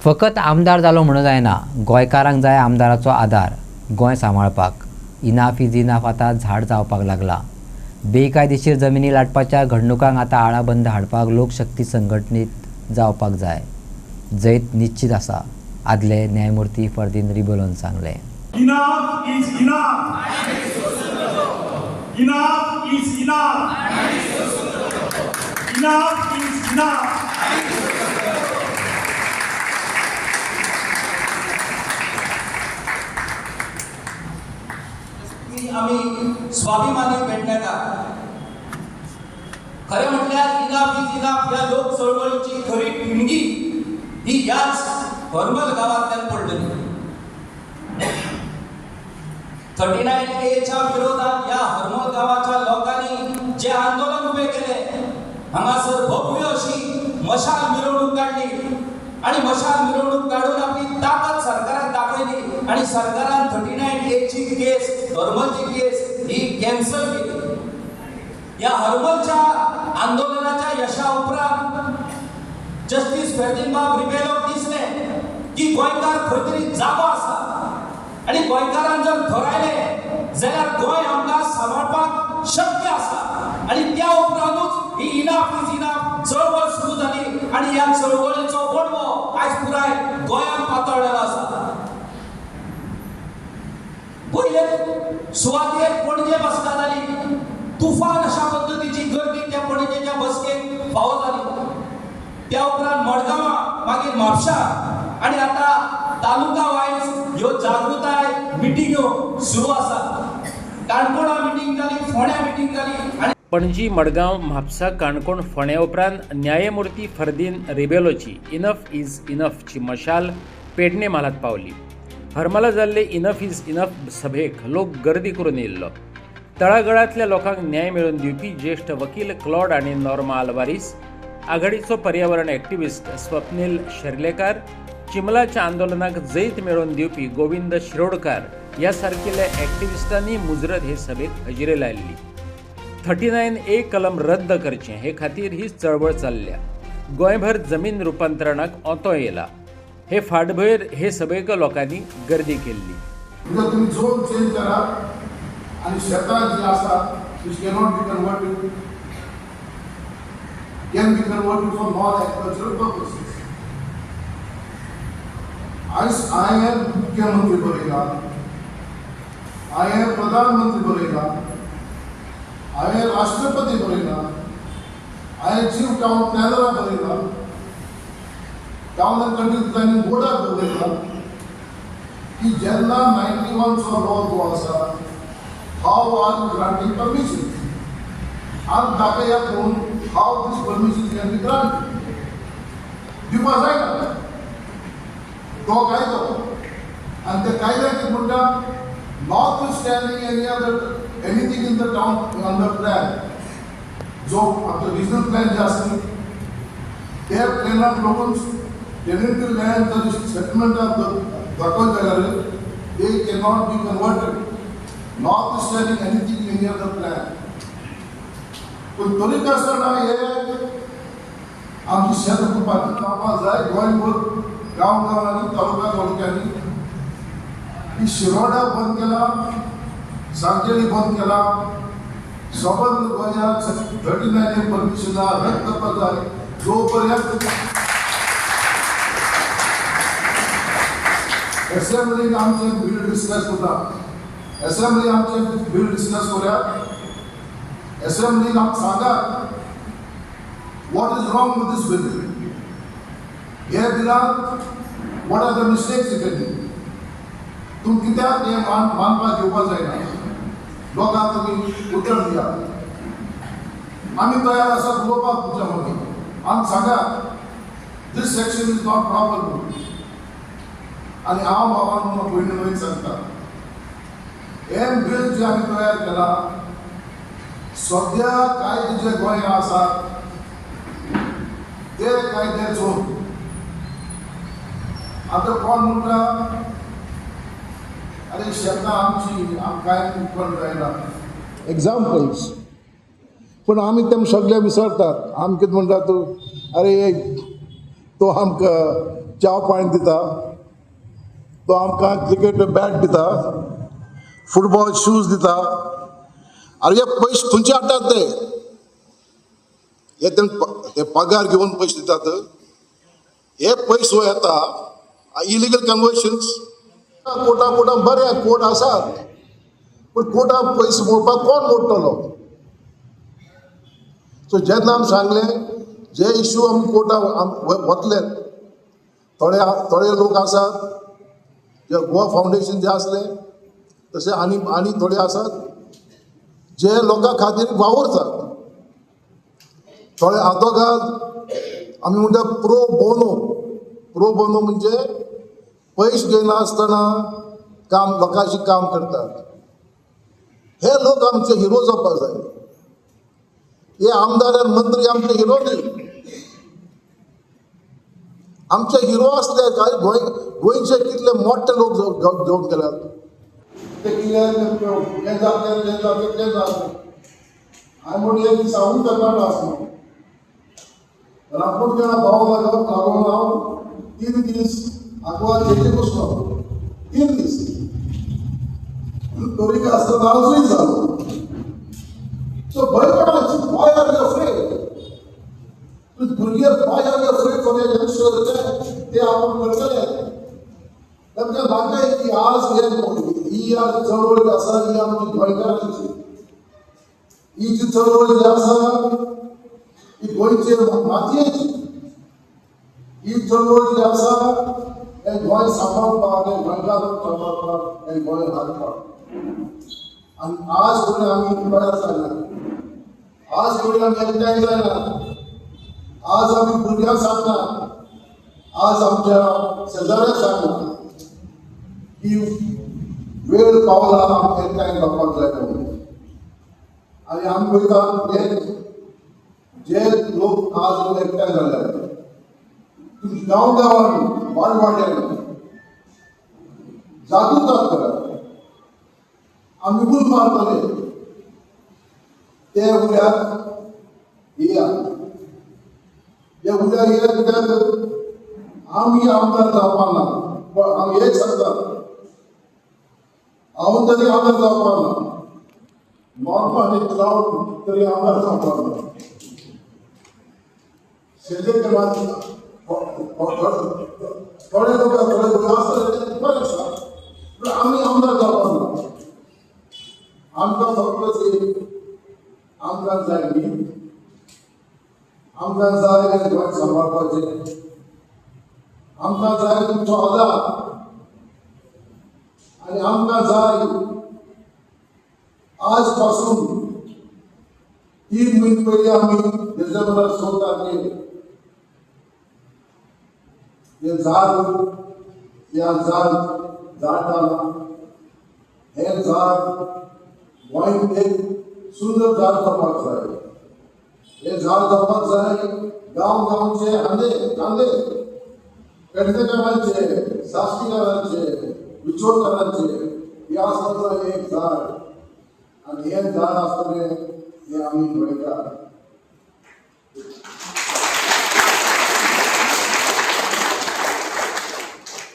फकत आमदार जालो म्हणून जायना, गोंयकारांक जाय आमदाराचो आदार. गोंय सांबाळपाक इनाफ इज इनाफ आतां झाड जावपाक लागला. बेकायदेशीर जमिनी लाटपाच्या घडणुकांक आतां आळाबंद हाडपाक लोकशक्ती संघटनीत जावपाक जाय. जैत निश्चित आसा, आदले न्यायमूर्ती फर्दीन रिबलोन सांगलें. Enough is enough. Enough is enough. Enough is enough. आम्ही स्वाभिमानी पेडणेकार खरे म्हटल्यार इनाफ इज इनाफ या लोक चळवळीची खरी ठिणगी ही याच हरमल गावांतल्यान पडलेली. 39A च्या विरोधात या हरमल गावाच्या लोकांनी जे आंदोलन उभे केले, हांगासर भव्य अशी मशाल मिरवणूक काढली आणि मशाल मिरवणूक काढून आपली ताकद सरकाराक दाखवली आणि सरकारान 39A ची केस, हरमलची केस ही कॅन्सल केली. या हरमलच्या आंदोलनाच्या यशा उपरांत जस्टिस फर्दीनबाब रिबेलोक दिसले की गोंयकार खंय तरी जागो आसा आणि गोंयकारांक जर थरायले जाल्यार गोंय आमकां सांबाळपाक शक्य आसा. आणि त्या उपरांतूच ही इनाफ इज इनाफ चळवळ सुरू जाली आणि ह्या चळवळीचो वडवो आयज पुराय गोंयांत पातळलेलो आसा. पयले सुवातेर पणजे बसका जाली, तुफान अशा पद्धतीची गर्दी त्या पणजेच्या बसकेक फावो जाली. त्या उपरांत मडगांवां, मागीर म्हापशा आणि आता तालुका वायज ह्यो जागृताय मिटिंग्यो सुरू आसा. काणकोणा मिटिंग जाली, फोंड्या मिटिंग जाली आणि पणजी, मडगांव, म्हापसा, काणकोण, फोंड्या उपरांत न्यायमूर्ती फर्दीन रिबेलोची इनफ इज इनफची मशाल पेडणे म्हालात पावली. हरमला जाल्ले इनफ इज इनफ सभेक लोक गर्दी करून येयल्लो. तळागळांतल्या लोकांक न्याय मेळोवन दिवपी ज्येष्ठ वकील क्लॉड आनी नॉर्मा आल्वारीस, आघाडीचो पर्यावरण एक्टिव्हिस्ट स्वप्नील शेर्लेकार, चिमलाच्या आंदोलनाक जैत मेळोवन दिवपी गोविंद शिरोडकार ह्या सारकिल्ल्या एक्टिव्हिस्टांनी मुजरत हे सभेक हजेरी लायिल्ली. 39A कलम रद्द करचें हे खातीर ही चळवळ चल्ल्या. गोंयभर जमीन रुपांतरणाक ओतो येयला. हे फाटभयर हे सभेक लोकांनी गर्दी केल्ली. तुम्ही झोन चेंज करा आणि शेतां जी आसा which cannot be converted can be converted for non-agricultural purposes. I am मुख्यमंत्री बनेगा, I am प्रधानमंत्री बनेगा, I am राष्ट्रपति बनेगा, I am chief town planner बनेगा, टाउन एंड कंट्री प्लॅनिंग बोर्डाक बनेगा की जेन्ना 91 चो लॉ जो आसा, how are you granting permission आणि दाखया करून how this permission can be granted. दिवपा जायना तो कायदो आणि त्या कायद्याक म्हणटा not standing any other anything in the town under plan. जो आपलं रिजनल प्लॅन जे असते त्या प्लॅनाक लागून टेनेंटरी लँड जर सेटलमेंटाक दाखल जाल्यार दे cannot be converted not standing anything in any other plan. पण तरी आसतना हे आमची शेत कुपाची कामां जाय गोंयभर गांवांनी तालुका तालुक्यांनी. ही शिरोडा बंद केला, सांगेली बंद केला, सबंद गोंयांत 39A परमिशनां रद्द करपाक जाय. जो पर्यंत असेंब्लीन आमचे बिल डिस्कस करता, असेंब्ली आमचे बिल डिस्कस करूया, असेंब्लीन आमकां सांगात what is wrong with this bill. हे बिलान what are the mistakes if any. तुमी कित्याक हे मानपाक घेवपाक जायना. लोकांक तुमी उतर दिया. आमी तयार आसा उलोवपाक तुमच्या मदीं. आमकां सांगात दिस सेक्शन इज नॉट प्रॉपर. आणि हांव बाबांक पयलीं सांगता हे बिल जे आमी तयार केला सद्या कायदे जे गोंयांत आसात ते कायद्याचो आता कोण म्हणटा अरे शेतां आमची आमकां कांय उपकरण जायना एग्जाम्पल्स. पण आमी तेम सगळे विसरतात. आमी कितें म्हणटा तूं अरे तो आमकां चाव पाणी दिता, तो आमकां क्रिकेट बॅट दिता, फुटबॉल शूज दिता. आरे हे पयशे खंयचे हाडटात ते पगार घेवन पयशे दितात. हे पयसो येता इलिगल कन्वर्शन्स. कोर्टां बरें कोर्ट आसात, पूण कोर्टां पयशे मोडपाक कोण मोडटलो? सो जेन्ना आमी सांगलें जे इश्यू आमी कोर्टाक वतले, थोडे लोक आसात जे गोवा फावंडेशन जे आसले, तशें आनी थोडे आसात जे लोकां खातीर वावरतात. थोडे आदोगाद आमी म्हणटा प्रो बोनो म्हणजे पयशे घेयनासतना लोकांशी काम करतात. हे लोक आमचे हिरो जावपाक जाय. हे आमदार आनी मंत्री आमचे हिरो न्ही. आमचे हिरो असले काय गोंयचे कितले मोठे लोक घेवन गेल्यात. ते कितें हें जातलें हांवें म्हणलें एक दीस हांवूय कर्नाटक आसलो. रापूर केला भाव लागून हांव 3 दीस आगोवा जेटी बसलो. 3 दीस तोरीक आसतना हांवूय जालो. सो भंय पडपाची. Why are you afraid? भुरगे why are you afraid for the youngsters? ते आपण करतले. तांकां लागय की आज ही आज चळवळ जी आसा ही आमची गोंयकारांची. ही जी चळवळ जी आसा ही गोंयचे मातयेची. ही चळवळ जी आसा हें गोंय सांबाळपाक, हें गोंयकार सांबाळपाक, हें गोंय हाडपाक. आनी आज फुडें आमी मुखार जायना. आज फुडें आमी एकठांय जायना. आज आमी भुरग्यांक सांगना, आज आमच्या शेजाऱ्याक सांगना की वेळ पावला आमी एकठांय जावपाक जाय म्हणून. आनी आमी पळयतात जे लोक आज एकठांय जाल्यात गांवांनी वाड्यांनी जागृताय करात. आमी उल मारतले ते उल्याक येया. हे उल्याक येया कित्याक आमी आमदार जावपाक ना. पण आमी एक सांगता, हांव तरी आमदार जावपाक ना. नॉर्मल क्राउड तरी आमदार जावपाक ना. शेजेकारांनी थोडे लोक आसले बरें आसा, पूण आमी आमदार जावपाक ना. आमकां फक्त आमकां जाय न्ही, आमकां जाय गोंय सांबाळपाचें. आमकां जाय तुमचो आदार. आनी आमकां जाय आज पासून 3 म्हयने पयलीं आमी डिसेंबर 6 तारखेर हे झाड झाडटाना. हे झाड गोंयांत एक सुंदर झाड जावपाक जाय. हे झाड जावपाक जाय गांवचे कांदे पेडणेकारांचे, साश्टीकारांचे, बिचोलकारांचे. हे आसपाक जाय एक झाड. आनी हे झाड आसतलें हे आमी गोंयकार.